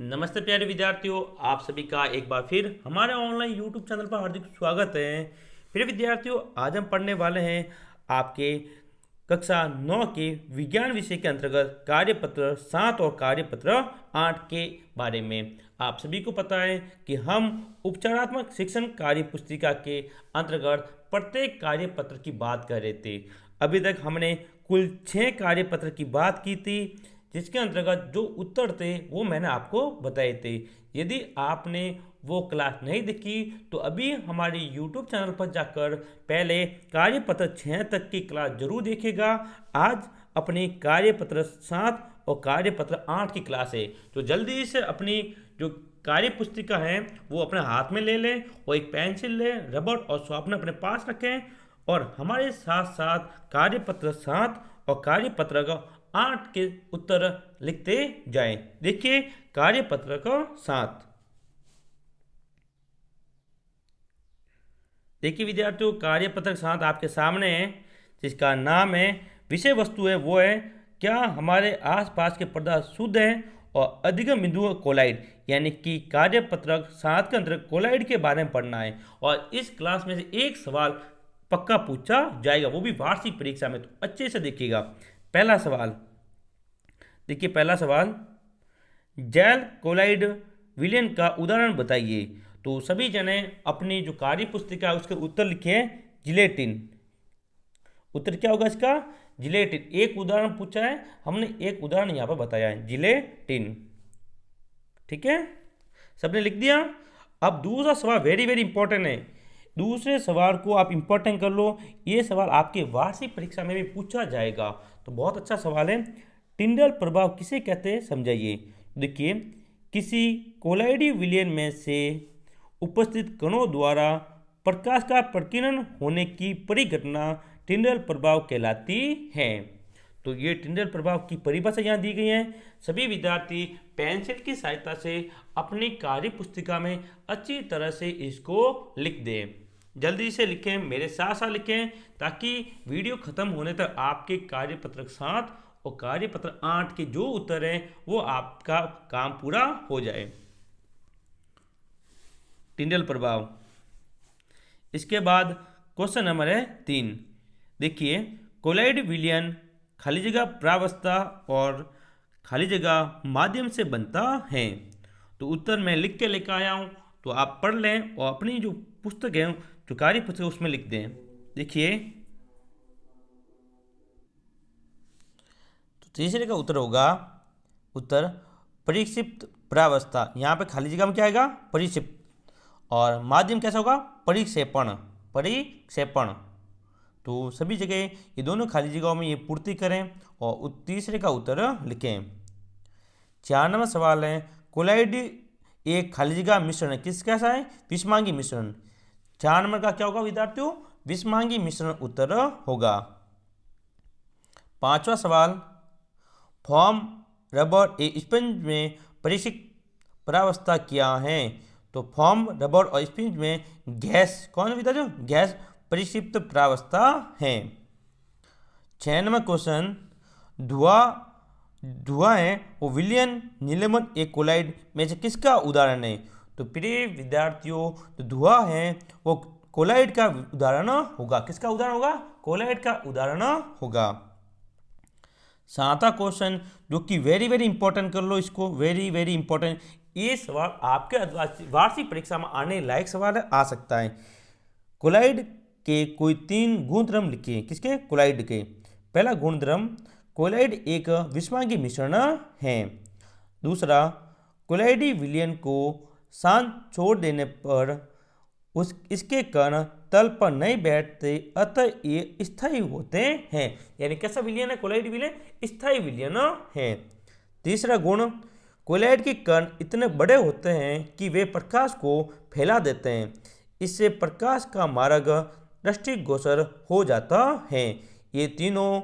नमस्ते प्यारे विद्यार्थियों, आप सभी का एक बार फिर हमारे ऑनलाइन यूट्यूब चैनल पर हार्दिक स्वागत है। फिर विद्यार्थियों, आज हम पढ़ने वाले हैं आपके कक्षा 9 के विज्ञान विषय के अंतर्गत कार्यपत्र 7 और कार्यपत्र 8 के बारे में। आप सभी को पता है कि हम उपचारात्मक शिक्षण कार्य पुस्तिका के अंतर्गत प्रत्येक कार्यपत्र की बात कर रहे थे। अभी तक हमने कुल 6 कार्यपत्र की बात की थी, जिसके अंतर्गत जो उत्तर थे वो मैंने आपको बताए थे। यदि आपने वो क्लास नहीं देखी तो अभी हमारे YouTube चैनल पर जाकर पहले कार्यपत्र 6 तक की क्लास जरूर देखिएगा। आज अपनी कार्यपत्र 7 और कार्यपत्र 8 की क्लास है, तो जल्दी से अपनी जो कार्य पुस्तिका है वो अपने हाथ में ले लें और एक पेंसिल लें, रबड़ और शॉर्पनर अपने पास रखें और हमारे साथ साथ कार्यपत्र 7 और कार्यपत्र का 8 के उत्तर लिखते जाएं। देखिए कार्यपत्र का 7। देखिए विद्यार्थियों, कार्यपत्र 7 आपके सामने है, जिसका नाम है, विषय वस्तु है वो है क्या हमारे आसपास के पदार्थ शुद्ध हैं और अधिगम बिंदु कोलाइड, यानी कि कार्यपत्रक 7 के अंतर्गत कोलाइड के बारे में पढ़ना है। और इस क्लास में से एक सवाल पक्का पूछा जाएगा, वो भी वार्षिक परीक्षा में, तो अच्छे से देखिएगा। पहला सवाल देखिए, पहला सवाल, जैल कोलाइड विलयन का उदाहरण बताइए। तो सभी जने अपनी जो कार्य पुस्तिका है उसके उत्तर लिखे जिलेटिन। उत्तर क्या होगा इसका? जिलेटिन। एक उदाहरण पूछा है, हमने एक उदाहरण यहां पर बताया है, जिलेटिन। ठीक है, सबने लिख दिया। अब दूसरा सवाल वेरी वेरी इंपॉर्टेंट है। दूसरे सवाल को आप इंपॉर्टेंट कर लो, ये सवाल आपके वार्षिक परीक्षा में भी पूछा जाएगा, तो बहुत अच्छा सवाल है। टिंडल प्रभाव किसे कहते हैं, समझाइए। देखिए, किसी कोलाइडी विलयन में से उपस्थित कणों द्वारा प्रकाश का प्रकीर्णन होने की परिघटना टिंडल प्रभाव कहलाती है। तो ये टिंडल प्रभाव की परिभाषा यहाँ दी गई है। सभी विद्यार्थी पेंसिल की सहायता से अपनी कार्य पुस्तिका में अच्छी तरह से इसको लिख दें। जल्दी से लिखें, मेरे साथ साथ लिखें, ताकि वीडियो खत्म होने तक आपके कार्यपत्र 7 और कार्यपत्र 8 के जो उत्तर हैं वो आपका काम पूरा हो जाए। टिंडल प्रभाव। इसके बाद क्वेश्चन नंबर है 3। देखिए, कोलाइड विलयन खाली जगह प्रावस्था और खाली जगह माध्यम से बनता है। तो उत्तर मैं लिख के लेकर आया हूं, तो आप पढ़ लें और अपनी जो पुस्तक है, जो कार्य पुस्तक है, उसमें लिख दें। देखिए, तो तीसरे का उत्तर होगा, उत्तर परिक्षिप्त प्रावस्था। यहाँ पे खाली जगह में क्या आएगा? परिक्षिप्त। और माध्यम कैसा होगा? परिक्षेपण। परिक्षेपण। तो सभी जगह ये दोनों खाली जगहों में ये पूर्ति करें और तीसरे का उत्तर लिखें। 4 नंबर सवाल है, कोलाइड एक खाली जगह मिश्रण किस कैसा है? विषमांगी मिश्रण। 4 नंबर का क्या होगा विद्यार्थियों? विषमांगी मिश्रण उत्तर होगा। 5वां सवाल, फोम रबर एक स्पंज में परिक्षिप्त प्रावस्था क्या है? तो फोम रबर और स्पंज में गैस, कौन विद्यार्थियों? गैस परिक्षिप्त प्रावस्था है। 6 नंबर क्वेश्चन, धुआं है वो विलयन निलंबन एक कोलाइड में से किसका उदाहरण है? तो प्रिय विद्यार्थियों, तो धुआं है वो कोलाइड का उदाहरण होगा। किसका उदाहरण होगा? कोलाइड का उदाहरण होगा। 7वां क्वेश्चन, जो कि वेरी वेरी इंपॉर्टेंट, कर लो इसको, वेरी वेरी इंपॉर्टेंट। ये सवाल आपके वार्षिक परीक्षा में आने लायक सवाल आ सकता है। कोलाइड के कोई 3 गुणधर्म लिखिए। किसके? कोलाइड के। पहला गुणधर्म, कोलाइड एक विषमांगी मिश्रण है। दूसरा, कोलाइडी विलयन को शांत छोड़ देने पर इसके कण तल पर नहीं बैठते, अतः ये स्थायी होते हैं। यानी कैसा विलयन है कोलाइड विलयन? स्थायी विलयन है। तीसरा गुण, कोलाइड के कण इतने बड़े होते हैं कि वे प्रकाश को फैला देते हैं, इससे प्रकाश का मार्ग दृष्टिगोचर हो जाता है। ये तीनों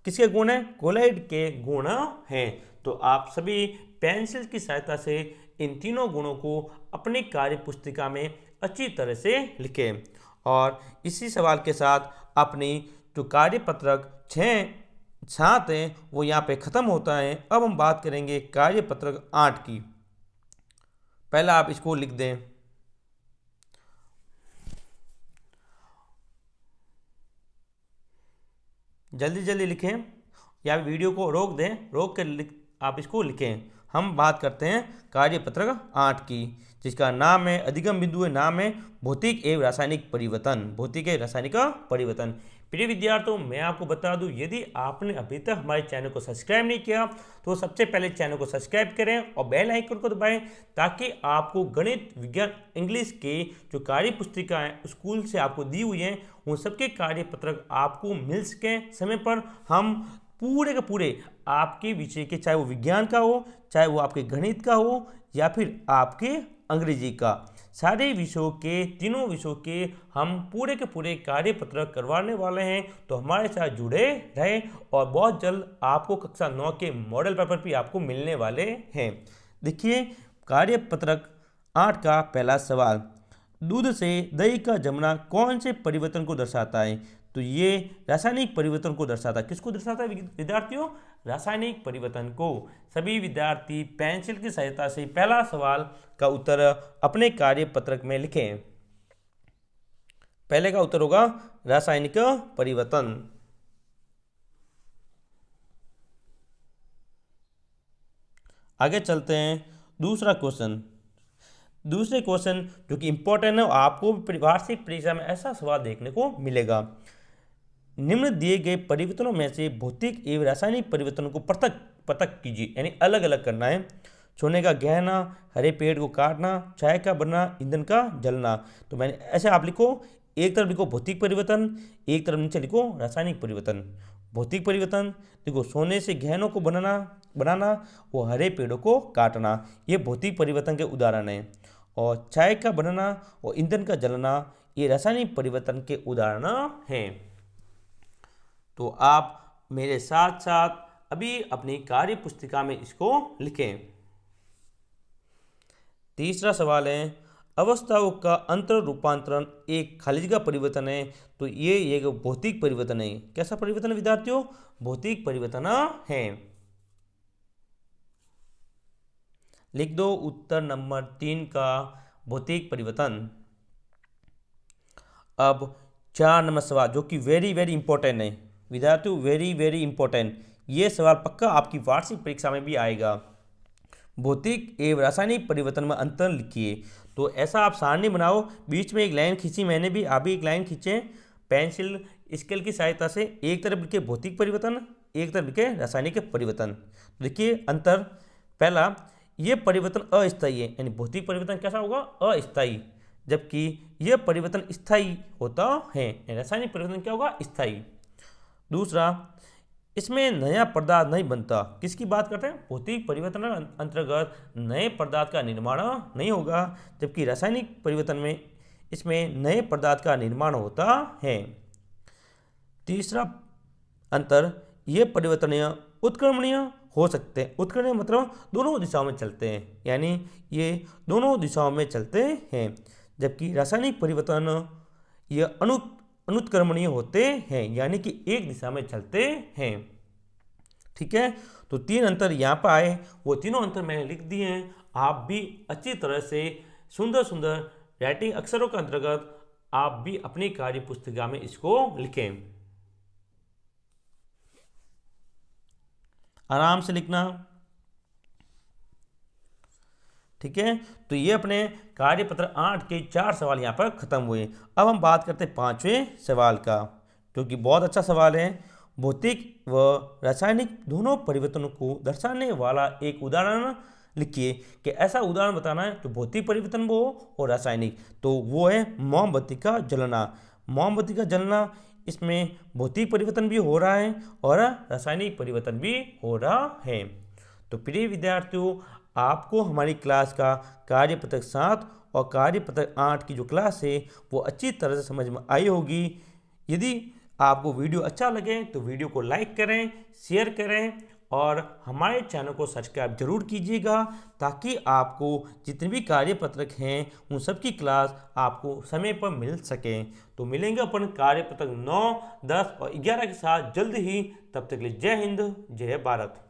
किसके गुण हैं? कोलाइड के गुण हैं। तो आप सभी पेंसिल की सहायता से इन तीनों गुणों को अपनी कार्य पुस्तिका में अच्छी तरह से लिखें। और इसी सवाल के साथ अपनी जो कार्यपत्रक 6-7 हैं वो यहाँ पे ख़त्म होता है। अब हम बात करेंगे कार्यपत्रक 8 की। पहला आप इसको लिख दें, जल्दी जल्दी लिखें या वीडियो को रोक दें, रोक कर आप इसको लिखें। हम बात करते हैं कार्यपत्रक 8 की, जिसका नाम है अधिगम बिंदु है, नाम है भौतिक एवं रासायनिक परिवर्तन। भौतिक एवं रासायनिक परिवर्तन। प्रिय विद्यार्थियों, मैं आपको बता दूं, यदि आपने अभी तक हमारे चैनल को सब्सक्राइब नहीं किया तो सबसे पहले चैनल को सब्सक्राइब करें और बेल आइकन को दबाएं, ताकि आपको गणित, विज्ञान, इंग्लिश के जो कार्य पुस्तिकाएं स्कूल से आपको दी हुई हैं उन सबके कार्यपत्रक आपको मिल सकें समय पर। हम पूरे के पूरे आपके विषय के, चाहे वो विज्ञान का हो, चाहे वो आपके गणित का हो या फिर आपके अंग्रेजी का, सारे विषयों के, तीनों विषयों के हम पूरे के पूरे कार्यपत्रक करवाने वाले हैं। तो हमारे साथ जुड़े रहें और बहुत जल्द आपको कक्षा 9 के मॉडल पेपर भी आपको मिलने वाले हैं। देखिए कार्यपत्रक 8 का पहला सवाल, दूध से दही का जमना कौन से परिवर्तन को दर्शाता है? तो ये रासायनिक परिवर्तन को दर्शाता है। किसको दर्शाता है विद्यार्थियों? रासायनिक परिवर्तन को। सभी विद्यार्थी पेंसिल की सहायता से पहला सवाल का उत्तर अपने कार्यपत्रक में लिखें। पहले का उत्तर होगा रासायनिक परिवर्तन। आगे चलते हैं दूसरा क्वेश्चन। दूसरे क्वेश्चन जो कि इंपॉर्टेंट है, आपको वार्षिक परीक्षा में ऐसा सवाल देखने को मिलेगा। निम्न दिए गए परिवर्तनों में से भौतिक एवं रासायनिक परिवर्तनों को पृथक पृथक कीजिए, यानी अलग अलग करना है। सोने का गहना, हरे पेड़ को काटना, चाय का बनना, ईंधन का जलना। तो मैंने ऐसे आप लिखो, एक तरफ लिखो भौतिक परिवर्तन, एक तरफ नीचे लिखो रासायनिक परिवर्तन। भौतिक परिवर्तन देखो, सोने से गहनों को बनाना, वो हरे पेड़ों को काटना, ये भौतिक परिवर्तन के उदाहरण हैं। और चाय का बनना और ईंधन का जलना, ये रासायनिक परिवर्तन के उदाहरण हैं। तो आप मेरे साथ साथ अभी अपनी कार्य पुस्तिका में इसको लिखें। तीसरा सवाल है, अवस्थाओं का अंतर रूपांतरण एक खालिज का परिवर्तन है। तो ये एक भौतिक परिवर्तन है। कैसा परिवर्तन है विद्यार्थियों? भौतिक परिवर्तन है। लिख दो उत्तर नंबर 3 का भौतिक परिवर्तन। अब 4 नंबर सवाल जो कि वेरी वेरी इंपॉर्टेंट है विद्यार्थियों, वेरी वेरी इंपॉर्टेंट। ये सवाल पक्का आपकी वार्षिक परीक्षा में भी आएगा। भौतिक एवं रासायनिक परिवर्तन में अंतर लिखिए। तो ऐसा आप सारणी बनाओ, बीच में एक लाइन खींची मैंने भी, आप भी एक लाइन खींचे पेंसिल स्केल की सहायता से। एक तरफ लिखे भौतिक परिवर्तन, एक तरफ लिखे रासायनिक परिवर्तन। देखिए अंतर, पहला ये परिवर्तन अस्थायी है, यानी भौतिक परिवर्तन कैसा होगा? अस्थायी, जबकि यह परिवर्तन स्थायी होता है। रासायनिक परिवर्तन क्या होगा? स्थायी। दूसरा, इसमें नया पदार्थ नहीं बनता। किसकी बात करते हैं? भौतिक परिवर्तन अंतर्गत नए पदार्थ का निर्माण नहीं होगा, जबकि रासायनिक परिवर्तन में इसमें नए पदार्थ का निर्माण होता है। तीसरा अंतर, ये परिवर्तनीय उत्क्रमणीय हो सकते हैं। उत्क्रमणीय मतलब दोनों दिशाओं में चलते हैं, यानी ये दोनों दिशाओं में चलते हैं, जबकि रासायनिक परिवर्तन ये अनुत्क्रमणीय होते हैं, यानी कि एक दिशा में चलते हैं। ठीक है, तो 3 अंतर यहाँ पर आए, वो तीनों अंतर मैंने लिख दिए हैं। आप भी अच्छी तरह से सुंदर सुंदर राइटिंग अक्षरों के अंतर्गत आप भी अपनी कार्य पुस्तिका में इसको लिखें। आराम से लिखना। ठीक है, तो ये अपने कार्यपत्र 8 के 4 सवाल यहाँ पर खत्म हुए। अब हम बात करते हैं 5वें सवाल का, जो कि बहुत अच्छा सवाल है। भौतिक व रासायनिक दोनों परिवर्तनों को दर्शाने वाला एक उदाहरण लिखिए। कि ऐसा उदाहरण बताना है जो भौतिक परिवर्तन वो हो और रासायनिक। तो वो है मोमबत्ती का जलना। मोमबत्ती का जलना, इसमें भौतिक परिवर्तन भी हो रहा है और रासायनिक परिवर्तन भी हो रहा है। तो प्रिय विद्यार्थियों, आपको हमारी क्लास का कार्यपत्रक 7 और कार्यपत्रक 8 की जो क्लास है वो अच्छी तरह से समझ में आई होगी। यदि आपको वीडियो अच्छा लगे तो वीडियो को लाइक करें, शेयर करें और हमारे चैनल को सब्सक्राइब जरूर कीजिएगा, ताकि आपको जितने भी कार्यपत्रक हैं उन सब की क्लास आपको समय पर मिल सके। तो मिलेंगे अपन कार्यपत्रक 9, 10 और 11 के साथ जल्द ही। तब तक के लिए जय हिंद, जय भारत।